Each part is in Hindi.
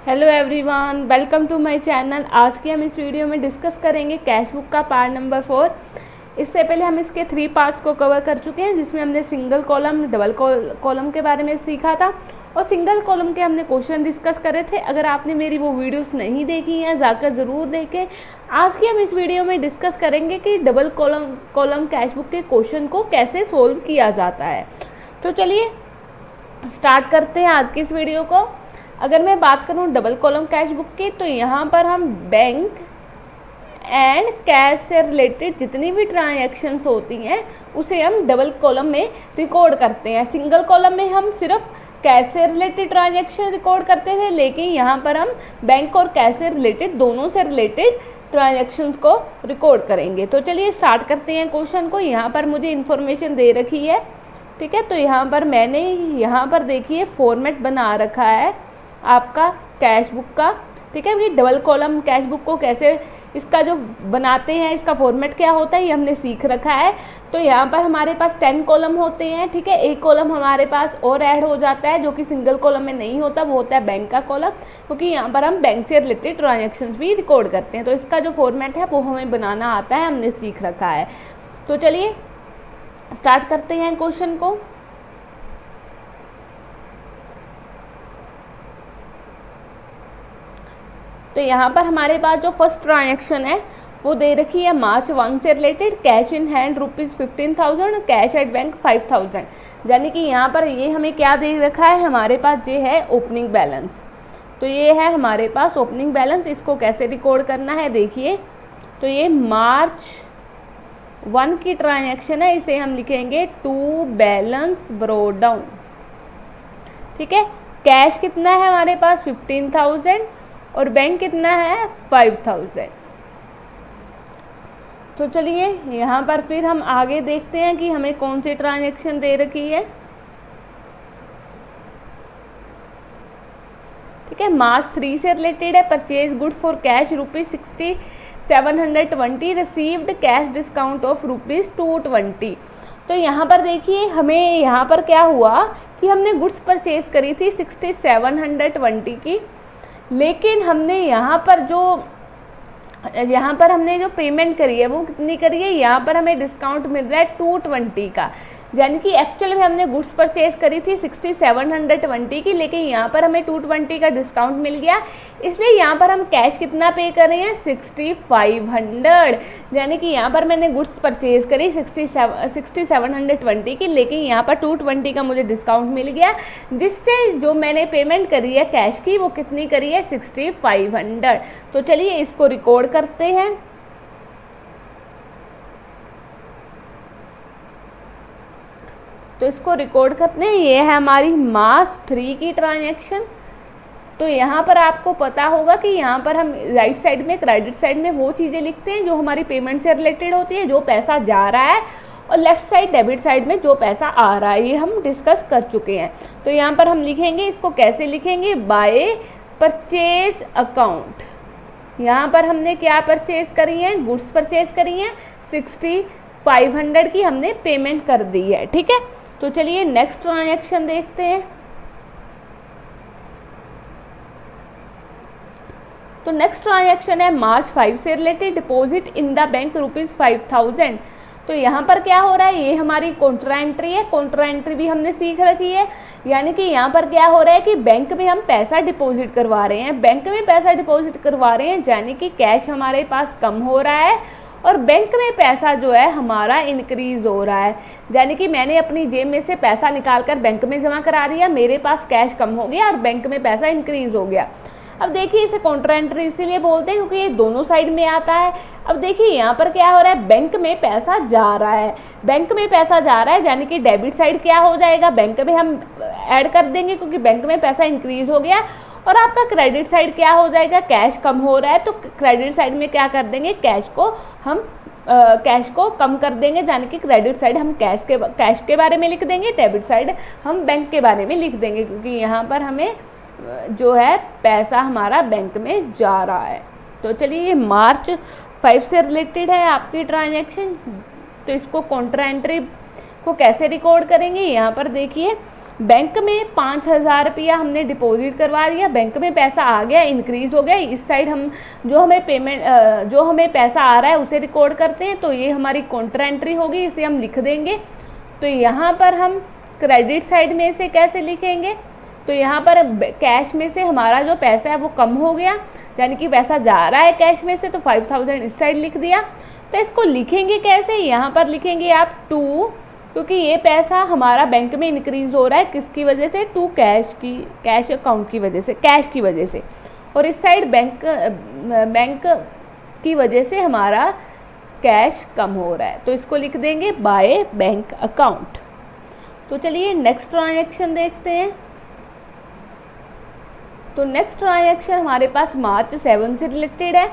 Hello everyone, welcome to my channel. आज की हम इस वीडियो में डिस्कस करेंगे कैश बुक का पार्ट नंबर 4। इससे पहले हम इसके 3 पार्ट्स को कवर कर चुके हैं, जिसमें हमने सिंगल कॉलम, डबल कॉलम के बारे में सीखा था और सिंगल कॉलम के हमने क्वेश्चन डिस्कस करे थे। अगर आपने मेरी वो वीडियोस नहीं देखी हैं, जाकर ज़रूर देखें। आज की हम इस वीडियो में डिस्कस करेंगे कि डबल कॉलम कैश बुक के क्वेश्चन को कैसे सोल्व किया जाता है। तो चलिए स्टार्ट करते हैं आज की इस वीडियो को। अगर मैं बात करूं डबल कॉलम कैश बुक की, तो यहाँ पर हम बैंक एंड कैश से रिलेटेड जितनी भी ट्रांजैक्शंस होती हैं उसे हम डबल कॉलम में रिकॉर्ड करते हैं। सिंगल कॉलम में हम सिर्फ कैश से रिलेटेड ट्रांजैक्शन रिकॉर्ड करते थे, लेकिन यहाँ पर हम बैंक और कैश से रिलेटेड, दोनों से रिलेटेड ट्रांजैक्शंस को रिकॉर्ड करेंगे। तो चलिए स्टार्ट करते हैं क्वेश्चन को। यहाँ पर मुझे इन्फॉर्मेशन दे रखी है, ठीक है। तो यहाँ पर मैंने यहाँ पर देखिए फॉर्मेट बना रखा है आपका कैश बुक का, ठीक है। ये डबल कॉलम कैश बुक को कैसे इसका जो बनाते हैं, इसका फॉर्मेट क्या होता है, ये हमने सीख रखा है। तो यहाँ पर हमारे पास 10 कॉलम होते हैं, ठीक है। एक कॉलम हमारे पास और ऐड हो जाता है जो कि सिंगल कॉलम में नहीं होता, वो होता है बैंक का कॉलम, क्योंकि यहाँ पर हम बैंक से रिलेटेड ट्रांजेक्शन्स भी रिकॉर्ड करते हैं। तो इसका जो फॉर्मेट है वो हमें बनाना आता है, हमने सीख रखा है। तो चलिए स्टार्ट करते हैं क्वेश्चन को। तो यहाँ पर हमारे पास जो फर्स्ट ट्रांजैक्शन है वो दे रखी है मार्च 1 से related, cash in hand ₹15,000, cash at bank 5,000। यानी कि यहाँ पर ये हमें क्या दे रखा है, हमारे पास ये है ओपनिंग बैलेंस। तो ये है हमारे पास ओपनिंग बैलेंस। इसको कैसे रिकॉर्ड करना है देखिए। तो ये मार्च 1 की ट्रांजैक्शन है, इसे हम लिखेंगे टू बैलेंस ब्रॉट डाउन, ठीक है। कैश कितना है हमारे पास 15,000 और बैंक कितना है 5,000। तो चलिए यहाँ पर फिर हम आगे देखते हैं कि हमें कौन सी ट्रांजैक्शन दे रखी है, ठीक है। मार्च 3 से रिलेटेड है, purchase good for cash ₹6720, received cash discount of ₹220। तो यहाँ पर देखिए हमें यहाँ पर क्या हुआ कि हमने गुड्स परचेज करी थी 6720 की, लेकिन हमने यहाँ पर हमने जो पेमेंट करी है वो कितनी करी है, यहाँ पर हमें डिस्काउंट मिल रहा है 220 का। यानी कि एक्चुअल में हमने गुड्स परचेज करी थी 6720 की, लेकिन यहाँ पर हमें 220 का डिस्काउंट मिल गया, इसलिए यहाँ पर हम कैश कितना पे कर रहे हैं 6500। यानी कि यहाँ पर मैंने गुड्स परचेज करी 6720 की, लेकिन यहाँ पर 220 का मुझे डिस्काउंट मिल गया, जिससे जो मैंने पेमेंट करी है कैश की वो कितनी करी है 6500। तो चलिए इसको रिकॉर्ड करते हैं। तो इसको रिकॉर्ड करते हैं। ये है हमारी मार्च 3 की ट्रांजैक्शन। तो यहाँ पर आपको पता होगा कि यहाँ पर हम राइट साइड में, क्रेडिट साइड में वो चीज़ें लिखते हैं जो हमारी पेमेंट से रिलेटेड होती है, जो पैसा जा रहा है, और लेफ्ट साइड डेबिट साइड में जो पैसा आ रहा है, ये हम डिस्कस कर चुके हैं। तो यहाँ पर हम लिखेंगे, इसको कैसे लिखेंगे, बाय परचेज अकाउंट। यहाँ पर हमने क्या परचेज करी है, गुड्स परचेज करी हैं 6500 की हमने पेमेंट कर दी है, ठीक है। तो चलिए नेक्स्ट ट्रांजैक्शन देखते हैं। तो नेक्स्ट ट्रांजैक्शन है मार्च 5 से related, deposit in the bank ₹5000। तो यहाँ पर क्या हो रहा है, ये हमारी कॉन्ट्रा एंट्री है। कॉन्ट्रा एंट्री भी हमने सीख रखी है। यानी कि यहाँ पर क्या हो रहा है कि बैंक में हम पैसा डिपॉजिट करवा रहे हैं, बैंक में पैसा डिपॉजिट करवा रहे हैं, यानी कि कैश हमारे पास कम हो रहा है और बैंक में पैसा जो है हमारा इंक्रीज हो रहा है। यानी कि मैंने अपनी जेब में से पैसा निकाल कर बैंक में जमा करा दिया, मेरे पास कैश कम हो गया और बैंक में पैसा इंक्रीज हो गया। अब देखिए इसे कॉन्ट्रा एंट्री इसीलिए बोलते हैं क्योंकि ये दोनों साइड में आता है। अब देखिए यहाँ पर क्या हो रहा है, बैंक में पैसा जा रहा है, बैंक में पैसा जा रहा है, यानी कि डेबिट साइड क्या हो जाएगा, बैंक में हम ऐड कर देंगे क्योंकि बैंक में पैसा इंक्रीज हो गया। और आपका क्रेडिट साइड क्या हो जाएगा, कैश कम हो रहा है, तो क्रेडिट साइड में क्या कर देंगे, कैश को कम कर देंगे। यानी कि क्रेडिट साइड हम कैश के बारे में लिख देंगे, डेबिट साइड हम बैंक के बारे में लिख देंगे, क्योंकि यहाँ पर हमें जो है पैसा हमारा बैंक में जा रहा है। तो चलिए ये मार्च 5 से रिलेटेड है आपकी ट्रांजैक्शन। तो इसको कॉन्ट्रा एंट्री को कैसे रिकॉर्ड करेंगे, यहाँ पर देखिए बैंक में 5,000 रुपया हमने डिपॉजिट करवा दिया, बैंक में पैसा आ गया, इंक्रीज़ हो गया। इस साइड हम जो हमें पैसा आ रहा है उसे रिकॉर्ड करते हैं, तो ये हमारी काउंटर एंट्री होगी, इसे हम लिख देंगे। तो यहाँ पर हम क्रेडिट साइड में इसे कैसे लिखेंगे, तो यहाँ पर कैश में से हमारा जो पैसा है वो कम हो गया, यानी कि पैसा जा रहा है कैश में से, तो 5,000 इस साइड लिख दिया। तो इसको लिखेंगे कैसे, यहाँ पर लिखेंगे आप 2, क्योंकि ये पैसा हमारा बैंक में इंक्रीज़ हो रहा है, किसकी वजह से, टू कैश अकाउंट की वजह से, कैश की वजह से। और इस साइड बैंक की वजह से हमारा कैश कम हो रहा है, तो इसको लिख देंगे बाय बैंक अकाउंट। तो चलिए नेक्स्ट ट्रांजैक्शन देखते हैं। तो नेक्स्ट ट्रांजैक्शन हमारे पास मार्च 7 से रिलेटेड है,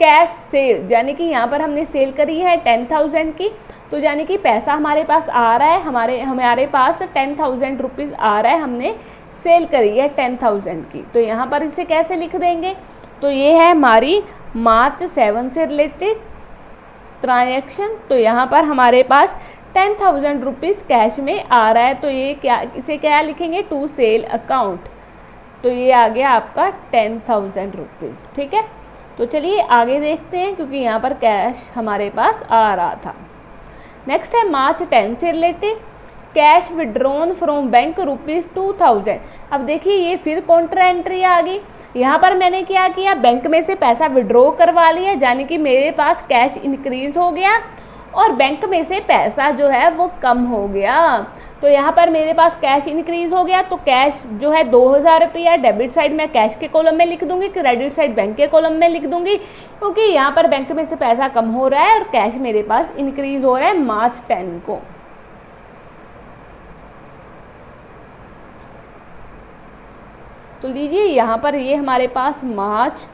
कैश सेल, यानी कि यहाँ पर हमने सेल करी है 10,000 की, तो यानी कि पैसा हमारे पास आ रहा है, हमारे पास 10,000 रुपीज़ आ रहा है, हमने सेल करी है 10,000 की। तो यहाँ पर इसे कैसे लिख देंगे, तो ये है हमारी मार्च 7 से रिलेटेड ट्रांजैक्शन। तो यहाँ पर हमारे पास 10,000 रुपीज़ कैश में आ रहा है, तो ये इसे क्या लिखेंगे, टू सेल अकाउंट। तो ये आ गया आपका 10,000 रुपीज़, ठीक है। तो चलिए आगे देखते हैं, क्योंकि यहाँ पर कैश हमारे पास आ रहा था। नेक्स्ट है मार्च 10 से related, cash withdrawn from bank ₹2,000। अब देखिए ये फिर काउंटर एंट्री आ गई। यहाँ पर मैंने क्या किया, बैंक में से पैसा विड्रॉ करवा लिया, यानी कि मेरे पास कैश इंक्रीज़ हो गया और बैंक में से पैसा जो है वो कम हो गया। तो यहाँ पर मेरे पास कैश इंक्रीज़ हो गया, तो कैश जो है 2,000 रुपया, डेबिट साइड में कैश के कॉलम में लिख दूंगी, क्रेडिट साइड बैंक के कॉलम में लिख दूंगी, क्योंकि यहाँ पर बैंक में से पैसा कम हो रहा है और कैश मेरे पास इंक्रीज़ हो रहा है मार्च 10 को। तो लीजिए यहाँ पर ये हमारे पास मार्च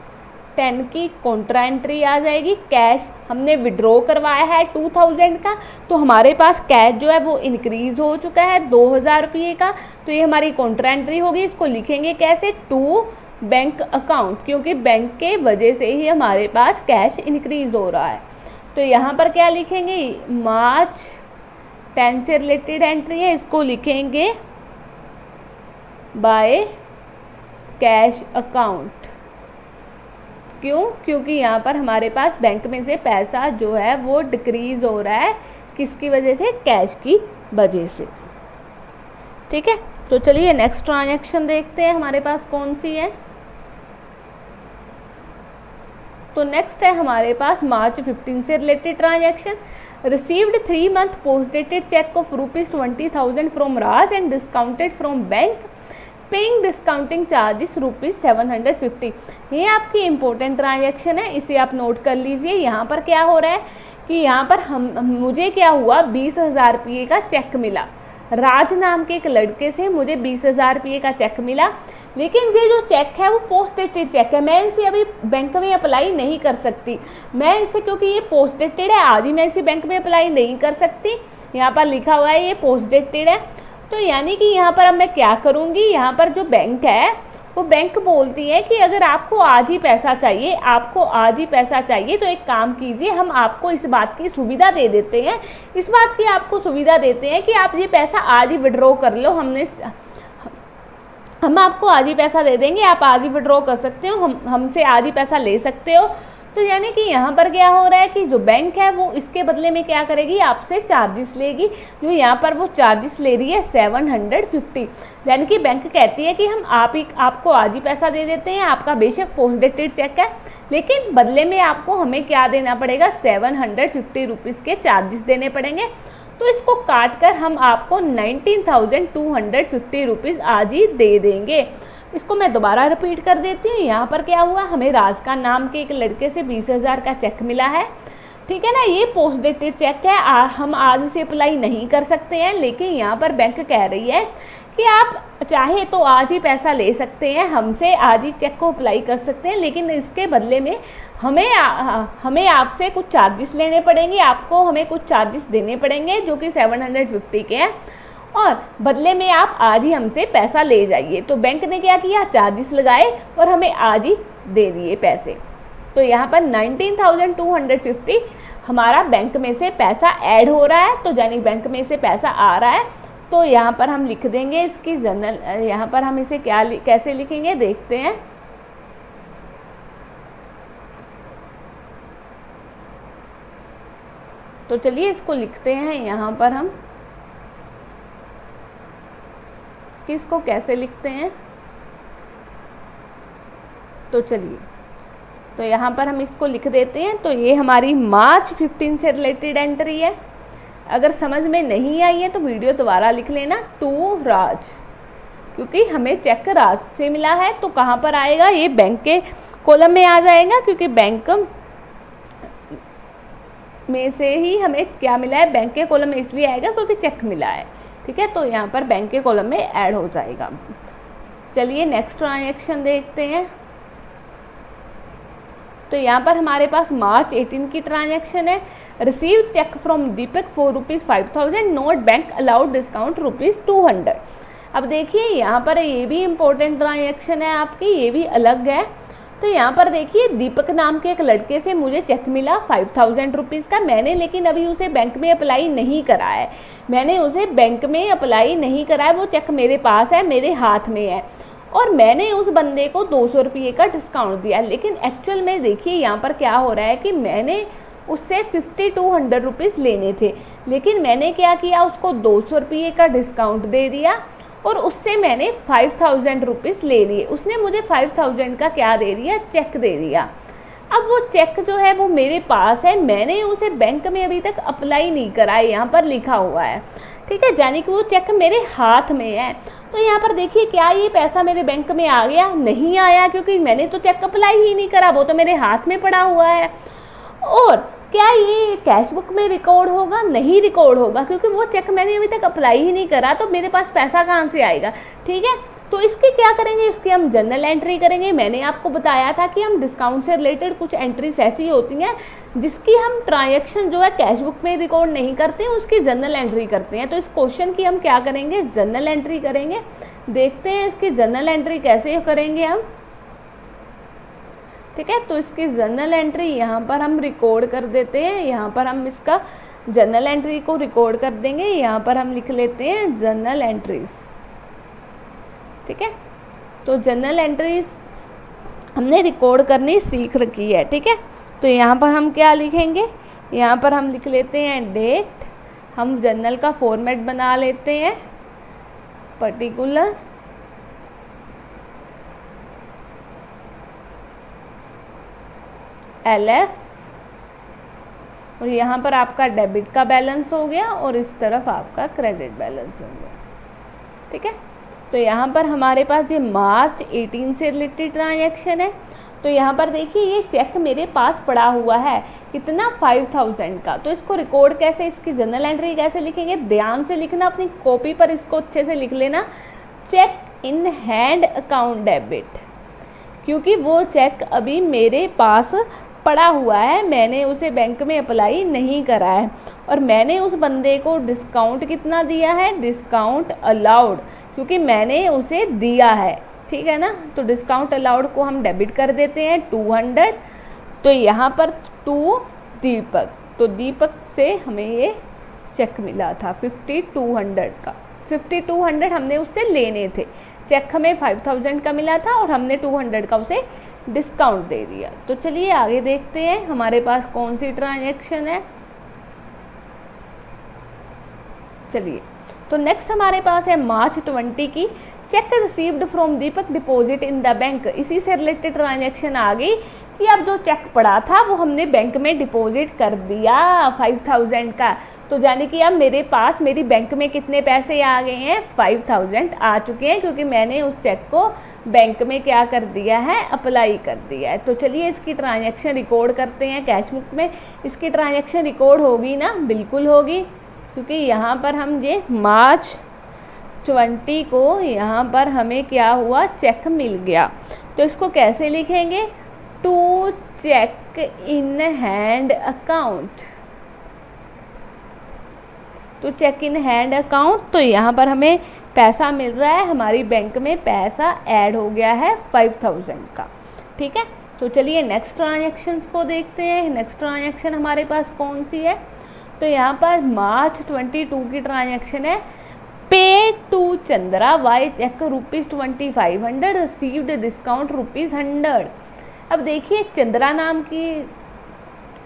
10 की काउंटर एंट्री आ जाएगी। कैश हमने विड्रॉ करवाया है 2,000 का, तो हमारे पास कैश जो है वो इंक्रीज़ हो चुका है 2,000 रुपये का, तो ये हमारी काउंटर एंट्री होगी। इसको लिखेंगे कैसे, टू बैंक अकाउंट, क्योंकि बैंक के वजह से ही हमारे पास कैश इंक्रीज़ हो रहा है। तो यहाँ पर क्या लिखेंगे, मार्च 10 से रिलेटेड एंट्री है, इसको लिखेंगे बाय कैश अकाउंट। क्यों, क्योंकि यहाँ पर हमारे पास बैंक में से पैसा जो है वो डिक्रीज़ हो रहा है, किसकी वजह से, कैश की वजह से, ठीक है। तो चलिए नेक्स्ट ट्रांजैक्शन देखते हैं हमारे पास कौन सी है। तो नेक्स्ट है हमारे पास मार्च 15 से related transaction, received 3 month post dated cheque of ₹20,000 from Raj and discounted from bank, paying discounting charges ₹750। ये आपकी इम्पोर्टेंट ट्रांजैक्शन है, इसे आप नोट कर लीजिए। यहाँ पर क्या हो रहा है कि यहाँ पर मुझे क्या हुआ, 20,000 रुपये का चेक मिला, राज नाम के एक लड़के से मुझे 20,000 रुपये का चेक मिला, लेकिन ये जो चेक है वो पोस्ट डेटेड चेक है, मैं इसे अभी बैंक में अप्लाई नहीं कर सकती। मैं इसे, क्योंकि ये पोस्ट डेटेड है, आज ही मैं इसे बैंक में अप्लाई नहीं कर सकती। यहाँ पर लिखा हुआ है ये पोस्ट डेटेड है, तो यानी कि यहाँ पर अब मैं क्या करूँगी, यहाँ पर जो बैंक है वो बैंक बोलती है कि अगर आपको आज ही पैसा चाहिए, आपको आज ही पैसा चाहिए, तो एक काम कीजिए, हम आपको इस बात की सुविधा दे देते हैं, इस बात की आपको सुविधा देते हैं कि आप ये पैसा आज ही विड्रॉ कर लो, हम आपको आज ही पैसा दे देंगे, आप आज ही विड्रॉ कर सकते हो, हमसे आज ही पैसा ले सकते हो। तो यानी कि यहाँ पर क्या हो रहा है कि जो बैंक है वो इसके बदले में क्या करेगी, आपसे चार्जेस लेगी। जो यहाँ पर वो चार्जेस ले रही है 750, यानी कि बैंक कहती है कि हम आपको आज ही पैसा दे देते हैं, आपका बेशक पोस्ट डेटेड चेक है, लेकिन बदले में आपको हमें क्या देना पड़ेगा, 750 रुपीज़ के चार्जेस देने पड़ेंगे। तो इसको काट कर हम आपको 19,250 रुपीज़ आज ही दे देंगे। इसको मैं दोबारा रिपीट कर देती हूँ। यहाँ पर क्या हुआ, हमें राज का नाम के एक लड़के से 20,000 का चेक मिला है, ठीक है ना, ये पोस्ट डेटेड चेक है, हम आज से अप्लाई नहीं कर सकते हैं, लेकिन यहाँ पर बैंक कह रही है कि आप चाहे तो आज ही पैसा ले सकते हैं, हमसे आज ही चेक को अप्लाई कर सकते हैं, लेकिन इसके बदले में हमें आपसे कुछ चार्जेस लेने पड़ेंगे, आपको हमें कुछ चार्जेस देने पड़ेंगे जो कि 750 के हैं, और बदले में आप आज ही हमसे पैसा ले जाइए। तो बैंक ने क्या किया, चार्जेस लगाए और हमें आज ही दे दिए पैसे। तो यहाँ पर 19,250 हमारा बैंक में से पैसा ऐड हो रहा है, तो यानी बैंक में से पैसा आ रहा है, तो यहाँ पर हम लिख देंगे इसकी जनरल, यहाँ पर हम इसे कैसे लिखेंगे देखते हैं। तो चलिए इसको लिखते हैं यहाँ पर हम, किसको कैसे लिखते हैं। तो चलिए, तो यहाँ पर हम इसको लिख देते हैं। तो ये हमारी मार्च 15 से रिलेटेड एंट्री है। अगर समझ में नहीं आई है तो वीडियो दोबारा लिख लेना, टू राज, क्योंकि हमें चेक राज से मिला है। तो कहाँ पर आएगा, ये बैंक के कॉलम में आ जाएगा, क्योंकि बैंक में से ही हमें क्या मिला है, बैंक के कॉलम में इसलिए आएगा क्योंकि चेक मिला है। ठीक है, तो यहाँ पर बैंक के कॉलम में ऐड हो जाएगा। चलिए नेक्स्ट ट्रांजैक्शन देखते हैं। तो यहाँ पर हमारे पास मार्च 18 की ट्रांजैक्शन है। Received cheque from Deepak for ₹5000, note bank allowed discount ₹200। अब देखिए यहाँ पर ये भी इम्पोर्टेंट ट्रांजैक्शन है आपकी, ये भी अलग है। तो यहाँ पर देखिए दीपक नाम के एक लड़के से मुझे चेक मिला 5000 रुपीज़ का। मैंने लेकिन अभी उसे बैंक में अप्लाई नहीं करा है, मैंने उसे बैंक में अप्लाई नहीं करा है, वो चेक मेरे पास है, मेरे हाथ में है, और मैंने उस बंदे को 200 रुपये का डिस्काउंट दिया। लेकिन एक्चुअल में देखिए यहाँ पर क्या हो रहा है कि मैंने उससे 5200 रुपीज़ लेने थे, लेकिन मैंने क्या किया, उसको 200 रुपये का डिस्काउंट दे दिया और उससे मैंने 5000 रुपीज़ ले लिए। उसने मुझे 5000 का क्या दे दिया, चेक दे दिया। अब वो चेक जो है वो मेरे पास है, मैंने उसे बैंक में अभी तक अप्लाई नहीं करा है, यहाँ पर लिखा हुआ है। ठीक है, यानी कि वो चेक मेरे हाथ में है। तो यहाँ पर देखिए क्या ये पैसा मेरे बैंक में आ गया, नहीं आया, क्योंकि मैंने तो चेक अप्लाई ही नहीं करा, वो तो मेरे हाथ में पड़ा हुआ है। और क्या ये कैश बुक में रिकॉर्ड होगा, नहीं रिकॉर्ड होगा, क्योंकि वो चेक मैंने अभी तक अप्लाई ही नहीं करा, तो मेरे पास पैसा कहाँ से आएगा। ठीक है, तो इसकी क्या करेंगे, इसकी हम जनरल एंट्री करेंगे। मैंने आपको बताया था कि हम डिस्काउंट से रिलेटेड कुछ एंट्रीज ऐसी होती हैं जिसकी हम ट्रांजैक्शन जो है कैश बुक में रिकॉर्ड नहीं करते हैं, उसकी जनरल एंट्री करते हैं। तो इस क्वेश्चन की हम क्या करेंगे, जनरल एंट्री करेंगे। देखते हैं इसकी जनरल एंट्री कैसे करेंगे हम। ठीक है, तो इसकी जनरल एंट्री यहाँ पर हम रिकॉर्ड कर देते हैं। यहाँ पर हम इसका जनरल एंट्री को रिकॉर्ड कर देंगे। यहाँ पर हम लिख लेते हैं जनरल एंट्रीज। ठीक है, तो जनरल एंट्रीज हमने रिकॉर्ड करनी सीख रखी है। ठीक है, तो यहाँ पर हम क्या लिखेंगे, यहाँ पर हम लिख लेते हैं डेट। हम जनरल का फॉर्मेट बना लेते हैं, पर्टिकुलर, LF, और यहाँ पर आपका डेबिट का बैलेंस हो गया और इस तरफ आपका क्रेडिट बैलेंस हो गया। ठीक है, तो यहाँ पर हमारे पास ये मार्च 18 से रिलेटेड ट्रांजैक्शन है। तो यहाँ पर देखिए ये चेक मेरे पास पड़ा हुआ है, कितना, 5000 का। तो इसको रिकॉर्ड कैसे, इसकी जनरल एंट्री कैसे लिखेंगे, ध्यान से लिखना, अपनी कॉपी पर इसको अच्छे से लिख लेना, cheque in hand account debit, क्योंकि वो चेक अभी मेरे पास पड़ा हुआ है, मैंने उसे बैंक में अप्लाई नहीं करा है, और मैंने उस बंदे को डिस्काउंट कितना दिया है, डिस्काउंट अलाउड, क्योंकि मैंने उसे दिया है। ठीक है ना, तो डिस्काउंट अलाउड को हम डेबिट कर देते हैं 200। तो यहाँ पर 2 दीपक, तो दीपक से हमें ये चेक मिला था 5200 का। 5200 हमने उससे लेने थे, चेक हमें 5000 का मिला था और हमने 200 का उसे डिस्काउंट दे दिया। तो चलिए आगे देखते हैं हमारे पास कौन सी ट्रांजैक्शन है। चलिए, तो नेक्स्ट हमारे पास है मार्च 20 की, check received from Deepak deposit in the bank. इसी से रिलेटेड ट्रांजैक्शन आ गई कि अब जो चेक पड़ा था वो हमने बैंक में डिपॉजिट कर दिया 5000 का। तो यानी कि अब मेरे पास, मेरी बैंक में कितने पैसे आ गए हैं, 5000 आ चुके हैं, क्योंकि मैंने उस चेक को बैंक में क्या कर दिया है, अप्लाई कर दिया है। तो चलिए इसकी ट्रांजैक्शन रिकॉर्ड करते हैं कैश बुक में। इसकी ट्रांजैक्शन रिकॉर्ड होगी ना, बिल्कुल होगी, क्योंकि यहाँ पर हम ये मार्च 20 को यहाँ पर हमें क्या हुआ, चेक मिल गया। तो इसको कैसे लिखेंगे, to cheque in hand account, तो चेक इन हैंड अकाउंट। तो यहाँ पर हमें पैसा मिल रहा है, हमारी बैंक में पैसा ऐड हो गया है 5000 का। ठीक है, तो चलिए नेक्स्ट ट्रांजैक्शंस को देखते हैं। नेक्स्ट ट्रांजैक्शन हमारे पास कौन सी है, तो यहाँ पर मार्च 22 की ट्रांजैक्शन है। Pay to Chandra by cheque ₹2500 received discount ₹100। अब देखिए चंद्रा नाम की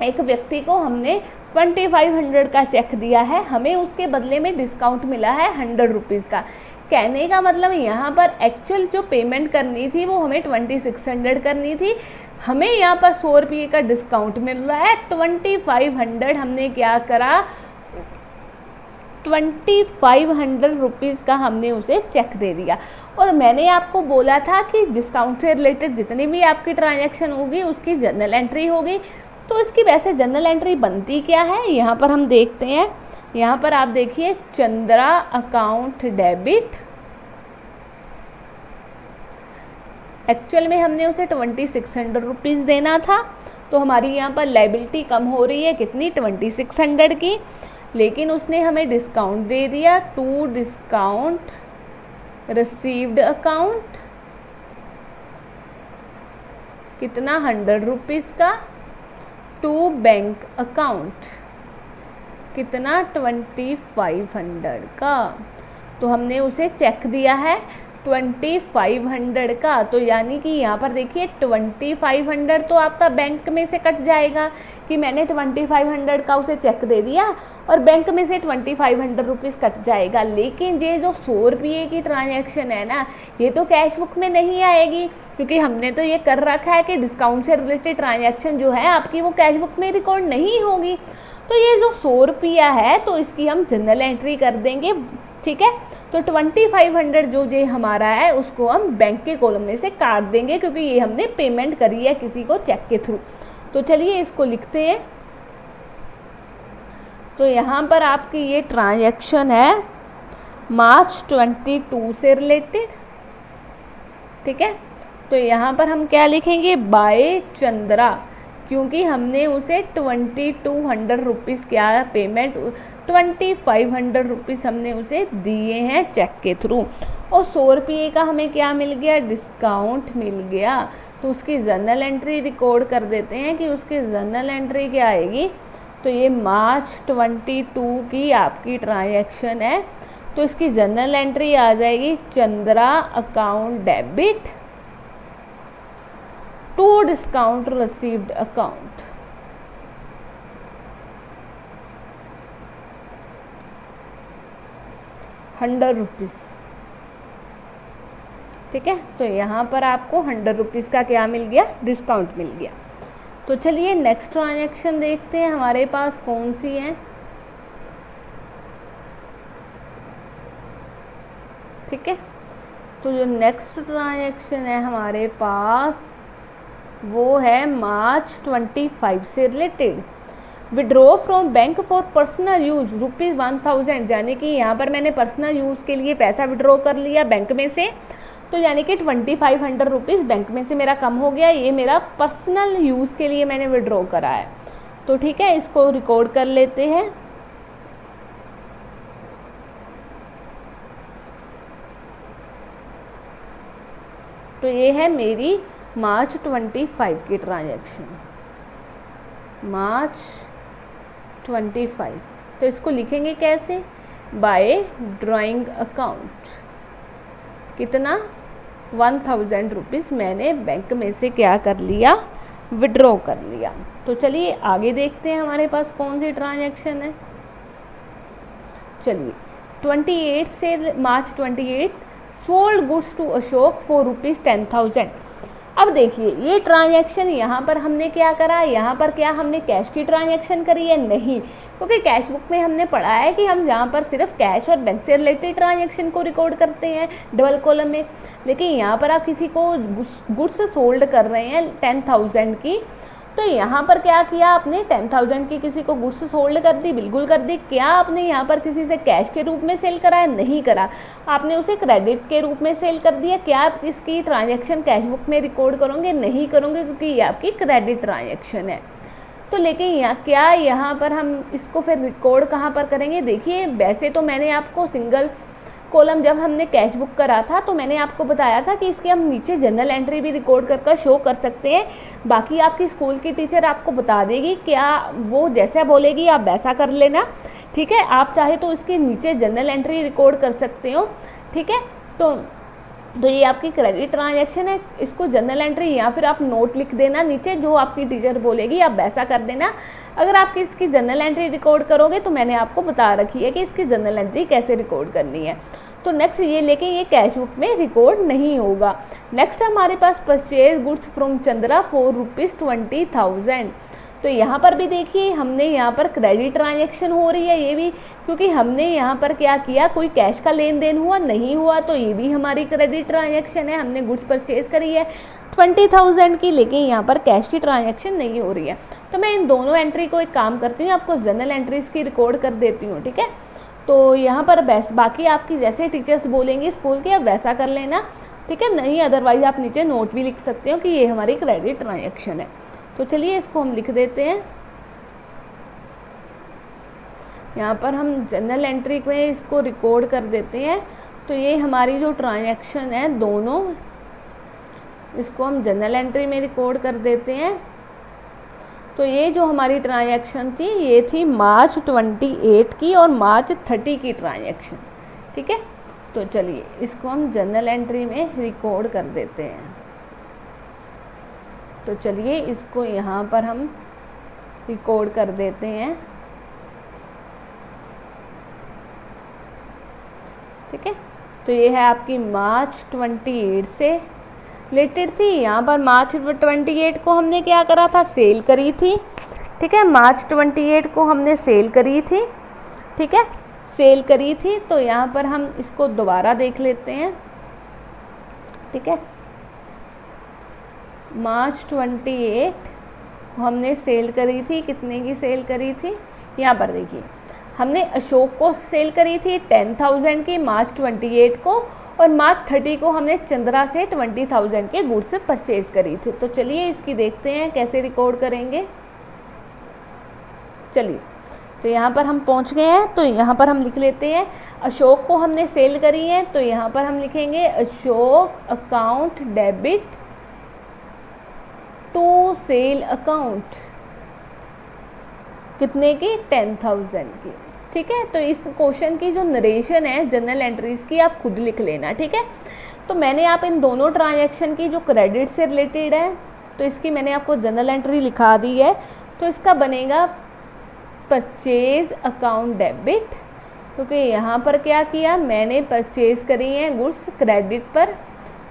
एक व्यक्ति को हमने 2500 का चेक दिया है, हमें उसके बदले में डिस्काउंट मिला है 100 रुपीज़ का। कहने का मतलब यहाँ पर एक्चुअल जो पेमेंट करनी थी वो हमें 2600 करनी थी, हमें यहाँ पर 100 रुपये का डिस्काउंट मिल रहा है। 2500 हमने क्या करा, 2500 रुपीज़ का हमने उसे चेक दे दिया। और मैंने आपको बोला था कि डिस्काउंट से रिलेटेड जितनी भी आपकी ट्रांजैक्शन होगी उसकी जर्नल एंट्री होगी। तो इसकी वैसे जर्नल एंट्री बनती क्या है, यहाँ पर हम देखते हैं। यहाँ पर आप देखिए चंद्रा अकाउंट डेबिट, एक्चुअल में हमने उसे 2600 रुपीज़ देना था, तो हमारी यहाँ पर लायबिलिटी कम हो रही है कितनी, 2600 की, लेकिन उसने हमें डिस्काउंट दे दिया टू डिस्काउंट रिसीव्ड अकाउंट, कितना 100 रुपीज़ का, टू बैंक अकाउंट कितना 2500 का। तो हमने उसे चेक दिया है 2500 का। तो यानी कि यहाँ पर देखिए 2500 तो आपका बैंक में से कट जाएगा कि मैंने 2500 का उसे चेक दे दिया और बैंक में से 2500 रुपीज़ कट जाएगा। लेकिन ये जो 100 रुपये की ट्रांजैक्शन है ना, ये तो कैश बुक में नहीं आएगी, क्योंकि हमने तो ये कर रखा है कि डिस्काउंट से रिलेटेड ट्रांजैक्शन जो है आपकी वो कैश बुक में रिकॉर्ड नहीं होगी। तो ये जो 100 रुपया है तो इसकी हम जनरल एंट्री कर देंगे, ठीक है। तो 2500 जो ये हमारा है उसको हम बैंक के कॉलम में से काट देंगे, क्योंकि ये हमने पेमेंट करी है किसी को चेक के थ्रू। तो चलिए इसको लिखते हैं। तो यहाँ पर आपकी ये ट्रांजैक्शन है मार्च 22 से रिलेटेड, ठीक है। तो यहाँ पर हम क्या लिखेंगे, बाय चंद्रा, क्योंकि हमने उसे 2200 रुपीज़ क्या पेमेंट 2500 रुपीज़ हमने उसे दिए हैं चेक के थ्रू, और 100 रुपये का हमें क्या मिल गया, डिस्काउंट मिल गया। तो उसकी जर्नल एंट्री रिकॉर्ड कर देते हैं कि उसकी जर्नल एंट्री क्या आएगी। तो ये मार्च 22 की आपकी ट्रांजैक्शन है, तो इसकी जर्नल एंट्री आ जाएगी Chandra account debit to discount received account, ₹100, ठीक है। तो यहाँ पर आपको 100 रुपीज़ का क्या मिल गया, डिस्काउंट मिल गया। तो चलिए नेक्स्ट ट्रांजैक्शन देखते हैं हमारे पास कौन सी है, ठीक है। तो जो नेक्स्ट ट्रांजैक्शन है हमारे पास वो है मार्च 25 से related. Withdraw from bank for personal use ₹1000, यानी कि यहाँ पर मैंने पर्सनल यूज़ के लिए पैसा विड्रॉ कर लिया बैंक में से, तो यानी कि 2500 रुपीज़ बैंक में से मेरा कम हो गया, ये मेरा पर्सनल यूज़ के लिए मैंने विड्रॉ करा है। तो ठीक है, इसको रिकॉर्ड कर लेते हैं। तो ये है मेरी मार्च 25 की ट्रांजैक्शन, मार्च 25। तो इसको लिखेंगे कैसे, बाय ड्राइंग अकाउंट, कितना 1000 रुपीज़ मैंने बैंक में से क्या कर लिया, विड्रॉ कर लिया। तो चलिए आगे देखते हैं हमारे पास कौन सी ट्रांजैक्शन है। चलिए 28 से March 28 sold goods to Ashok for ₹10,000। अब देखिए ये ट्रांजैक्शन यहाँ पर हमने क्या करा, यहाँ पर क्या हमने कैश की ट्रांजैक्शन करी है, नहीं, क्योंकि कैश बुक में हमने पढ़ा है कि हम यहाँ पर सिर्फ कैश और बैंक से रिलेटेड ट्रांजैक्शन को रिकॉर्ड करते हैं डबल कॉलम में। लेकिन यहाँ पर आप किसी को गुड्स सोल्ड कर रहे हैं 10,000 की, तो यहाँ पर क्या किया आपने, 10,000 की किसी को गुड्स सोल्ड कर दी, बिल्कुल कर दी। क्या आपने यहाँ पर किसी से कैश के रूप में सेल करा है, नहीं करा, आपने उसे क्रेडिट के रूप में सेल कर दिया। क्या आप इसकी ट्रांजैक्शन कैश बुक में रिकॉर्ड करोगे, नहीं करोगे, क्योंकि ये आपकी क्रेडिट ट्रांजैक्शन है। तो लेकिन यहाँ पर हम इसको फिर रिकॉर्ड कहाँ पर करेंगे, देखिए वैसे तो मैंने आपको सिंगल कॉलम जब हमने कैश बुक करा था तो मैंने आपको बताया था कि इसके हम नीचे जनरल एंट्री भी रिकॉर्ड कर शो कर सकते हैं। बाकी आपकी स्कूल की टीचर आपको बता देगी, क्या वो जैसा बोलेगी आप वैसा कर लेना, ठीक है। आप चाहे तो इसके नीचे जर्नल एंट्री रिकॉर्ड कर सकते हो, ठीक है। तो ये आपकी क्रेडिट ट्रांजैक्शन है, इसको जर्नल एंट्री या फिर आप नोट लिख देना नीचे, जो आपकी टीचर बोलेगी आप वैसा कर देना। अगर आप इसकी जर्नल एंट्री रिकॉर्ड करोगे तो मैंने आपको बता रखी है कि इसकी जर्नल एंट्री कैसे रिकॉर्ड करनी है। तो नेक्स्ट ये लेके ये कैश बुक में रिकॉर्ड नहीं होगा। नेक्स्ट हमारे पास purchase goods from Chandra for ₹20,000। तो यहाँ पर भी देखिए हमने यहाँ पर क्रेडिट ट्रांजैक्शन हो रही है, ये भी क्योंकि हमने यहाँ पर क्या किया, कोई कैश का लेन देन हुआ नहीं हुआ, तो ये भी हमारी क्रेडिट ट्रांजैक्शन है। हमने गुड्स परचेज करी है 20,000 की, लेकिन यहाँ पर कैश की ट्रांजैक्शन नहीं हो रही है। तो मैं इन दोनों एंट्री को एक काम करती हूँ, आपको जर्नल एंट्रीज की रिकॉर्ड कर देती हूँ, ठीक है। तो यहाँ पर बाकी आपकी जैसे टीचर्स बोलेंगे स्कूल के आप वैसा कर लेना, ठीक है। नहीं अदरवाइज आप नीचे नोट भी लिख सकते हो कि ये हमारी क्रेडिट ट्रांजैक्शन है। तो चलिए इसको हम लिख देते हैं। यहाँ पर हम जर्नल एंट्री को इसको रिकॉर्ड कर देते हैं। तो ये हमारी जो ट्रांजैक्शन है दोनों, इसको हम जर्नल एंट्री में रिकॉर्ड कर देते हैं। तो ये जो हमारी ट्रांजैक्शन थी ये थी मार्च 28 की और मार्च 30 की ट्रांजैक्शन, ठीक है। तो चलिए इसको हम जर्नल एंट्री में रिकॉर्ड कर देते हैं। तो चलिए इसको यहाँ पर हम रिकॉर्ड कर देते हैं, ठीक है। तो ये है आपकी मार्च 28 से रिलेटेड थी। यहाँ पर मार्च 28 को हमने क्या करा था, सेल करी थी, ठीक है। मार्च 28 को हमने सेल करी थी, ठीक है, सेल करी थी। तो यहाँ पर हम इसको दोबारा देख लेते हैं, ठीक है। मार्च 28 को हमने सेल करी थी, कितने की सेल करी थी, यहाँ पर देखिए हमने अशोक को सेल करी थी 10,000 की मार्च 28 को, और मार्च 30 को हमने चंद्रा से 20,000 के गुड्स परचेज करी थी। तो चलिए इसकी देखते हैं कैसे रिकॉर्ड करेंगे। चलिए तो यहाँ पर हम पहुँच गए हैं। तो यहाँ पर हम लिख लेते हैं अशोक को हमने सेल करी है, तो यहाँ पर हम लिखेंगे Ashok account debit to sale account, कितने की, 10,000 की, ठीक है। तो इस क्वेश्चन की जो नरेशन है जर्नल एंट्रीज की आप खुद लिख लेना, ठीक है। तो मैंने आप इन दोनों ट्रांजैक्शन की जो क्रेडिट से रिलेटेड है तो इसकी मैंने आपको जर्नल एंट्री लिखा दी है। तो इसका बनेगा परचेज अकाउंट डेबिट, क्योंकि यहाँ पर क्या किया, मैंने परचेज करी है गुड्स क्रेडिट पर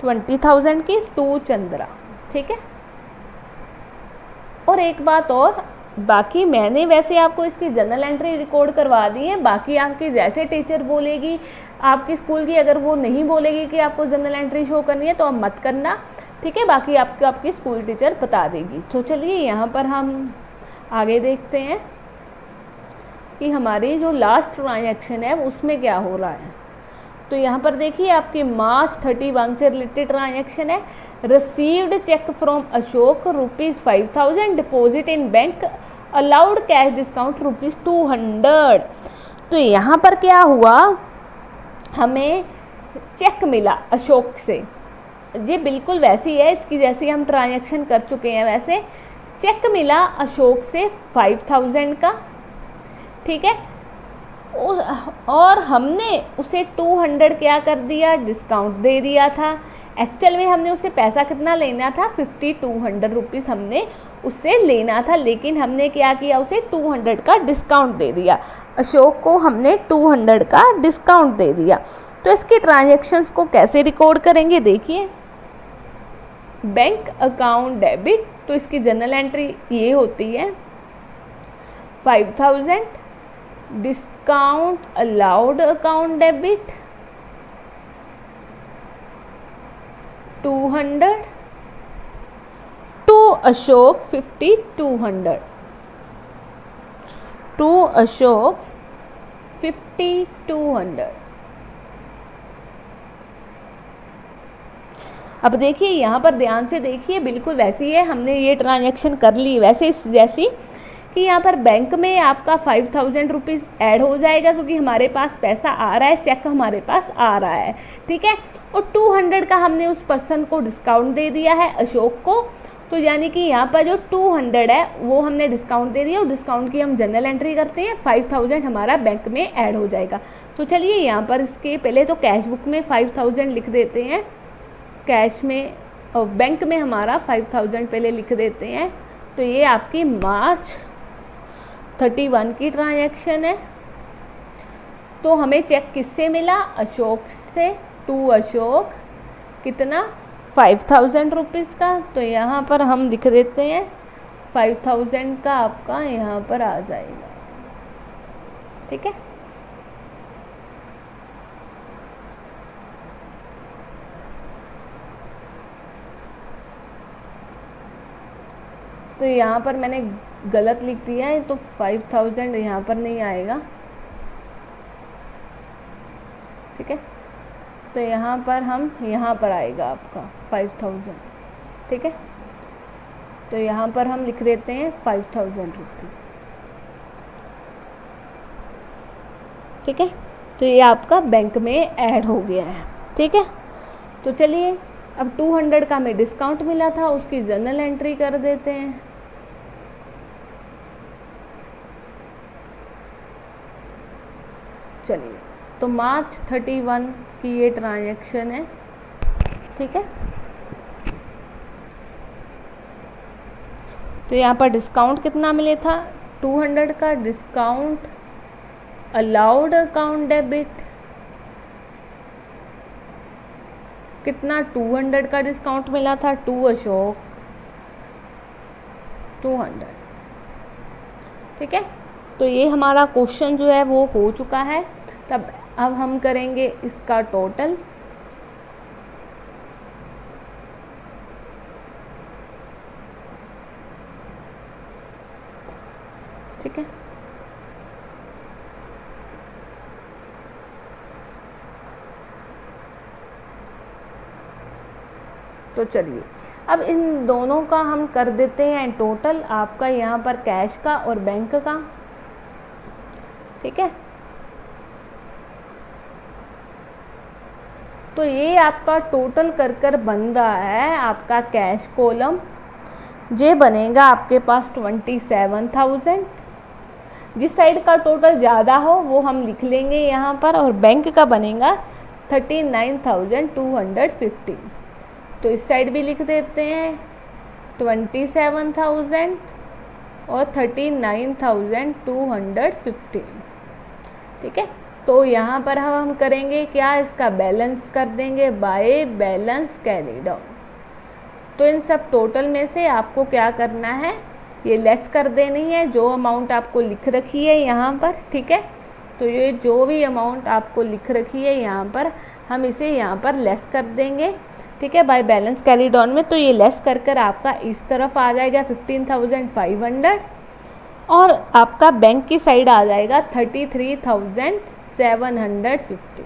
20,000 की टू चंद्रा, ठीक है। और एक बात और, बाकी मैंने वैसे आपको इसकी जर्नल एंट्री रिकॉर्ड करवा दी है, बाकी आपकी जैसे टीचर बोलेगी आपकी स्कूल की, अगर वो नहीं बोलेगी कि आपको जर्नल एंट्री शो करनी है तो आप मत करना, ठीक है। बाकी आपको आपकी स्कूल टीचर बता देगी। तो चलिए यहाँ पर हम आगे देखते हैं कि हमारी जो लास्ट ट्रांजैक्शन है उसमें क्या हो रहा है। तो यहाँ पर देखिए आपकी मार्च 31 से रिलेटेड ट्रांजैक्शन है। Received cheque from Ashok ₹5,000 deposit in bank allowed cash discount ₹200। तो यहाँ पर क्या हुआ, हमें चेक मिला अशोक से, ये बिल्कुल वैसी है इसकी जैसी हम ट्रांजैक्शन कर चुके हैं, वैसे चेक मिला अशोक से 5,000 का, ठीक है। और हमने उसे 200 क्या कर दिया, डिस्काउंट दे दिया था। एक्चुअल में हमने उससे पैसा कितना लेना था, 5,200 रुपीज़ हमने उससे लेना था, लेकिन हमने क्या किया, उसे 200 का डिस्काउंट दे दिया। अशोक को हमने 200 का डिस्काउंट दे दिया। तो इसकी ट्रांजैक्शंस को कैसे रिकॉर्ड करेंगे, देखिए बैंक अकाउंट डेबिट, तो इसकी जर्नल एंट्री ये होती है 5,000 discount allowed account debit 200 to Ashok 5,200 to Ashok 5,200। अब देखिए यहाँ पर ध्यान से देखिए, बिल्कुल वैसी है, हमने ये ट्रांजैक्शन कर ली वैसे जैसी कि यहाँ पर बैंक में आपका 5,000 रुपीज़ ऐड हो जाएगा, क्योंकि हमारे पास पैसा आ रहा है, चेक हमारे पास आ रहा है, ठीक है। और 200 का हमने उस पर्सन को डिस्काउंट दे दिया है अशोक को, तो यानी कि यहाँ पर जो 200 है वो हमने डिस्काउंट दे दिया और डिस्काउंट की हम जनरल एंट्री करते हैं, 5000 हमारा बैंक में ऐड हो जाएगा। तो चलिए यहाँ पर इसके पहले तो कैश बुक में 5000 लिख देते हैं, कैश में और बैंक में हमारा 5000 पहले लिख देते हैं। तो ये आपकी मार्च 31 की ट्रांजैक्शन है। तो हमें चेक किससे मिला? अशोक से, टू अशोक, कितना? 5000 रुपीज़ का। तो यहाँ पर हम लिख देते हैं 5000 का आपका यहाँ पर आ जाएगा, ठीक है। तो यहाँ पर मैंने गलत लिख दिया है, तो 5000 यहाँ पर नहीं आएगा, ठीक है। तो यहाँ पर हम यहाँ पर आएगा आपका 5000, ठीक है। तो यहाँ पर हम लिख देते हैं 5000 रुपीज़, ठीक है। तो ये आपका बैंक में ऐड हो गया है, ठीक है। तो चलिए अब 200 का हमें डिस्काउंट मिला था, उसकी जनरल एंट्री कर देते हैं। चलिए, तो मार्च 31 की ये ट्रांजैक्शन है, ठीक है। तो यहाँ पर डिस्काउंट कितना मिले था? 200 का डिस्काउंट, अलाउड अकाउंट डेबिट, कितना? 200 का डिस्काउंट मिला था, टू अशोक 200, ठीक है। तो ये हमारा क्वेश्चन जो है वो हो चुका है। तब अब हम करेंगे इसका टोटल, ठीक है। तो चलिए अब इन दोनों का हम कर देते हैं टोटल, आपका यहाँ पर कैश का और बैंक का, ठीक है। तो ये आपका टोटल कर बन रहा है आपका कैश कॉलम, ये बनेगा आपके पास 27,000। जिस साइड का टोटल ज़्यादा हो वो हम लिख लेंगे यहाँ पर, और बैंक का बनेगा 39,215। तो इस साइड भी लिख देते हैं 27,000 और 39,215, ठीक है। तो यहाँ पर हम करेंगे क्या? इसका बैलेंस कर देंगे बाय बैलेंस कैरी डाउन। तो इन सब टोटल में से आपको क्या करना है? ये लेस कर देनी है जो अमाउंट आपको लिख रखी है यहाँ पर, ठीक है। तो ये जो भी अमाउंट आपको लिख रखी है यहाँ पर, हम इसे यहाँ पर लेस कर देंगे, ठीक है, बाय बैलेंस कैरी डाउन में। तो ये लेस कर आपका इस तरफ आ जाएगा 15,500 और आपका बैंक की साइड आ जाएगा 33,750।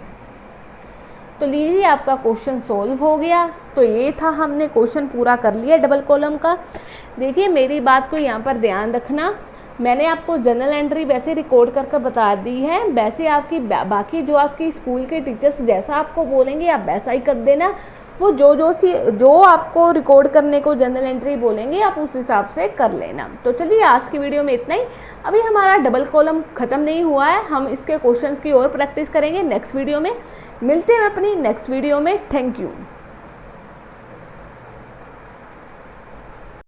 तो लीजिए आपका क्वेश्चन सोल्व हो गया। तो ये था, हमने क्वेश्चन पूरा कर लिया डबल कॉलम का। देखिए मेरी बात को यहाँ पर ध्यान रखना, मैंने आपको जनरल एंट्री वैसे रिकॉर्ड कर बता दी है, वैसे आपकी बाकी जो आपकी स्कूल के टीचर्स जैसा आपको बोलेंगे आप वैसा ही कर देना। वो जो आपको रिकॉर्ड करने को जनरल एंट्री बोलेंगे आप उस हिसाब से कर लेना। तो चलिए आज की वीडियो में इतना ही। अभी हमारा डबल कॉलम ख़त्म नहीं हुआ है, हम इसके क्वेश्चंस की और प्रैक्टिस करेंगे नेक्स्ट वीडियो में। मिलते हैं अपनी नेक्स्ट वीडियो में। Thank you.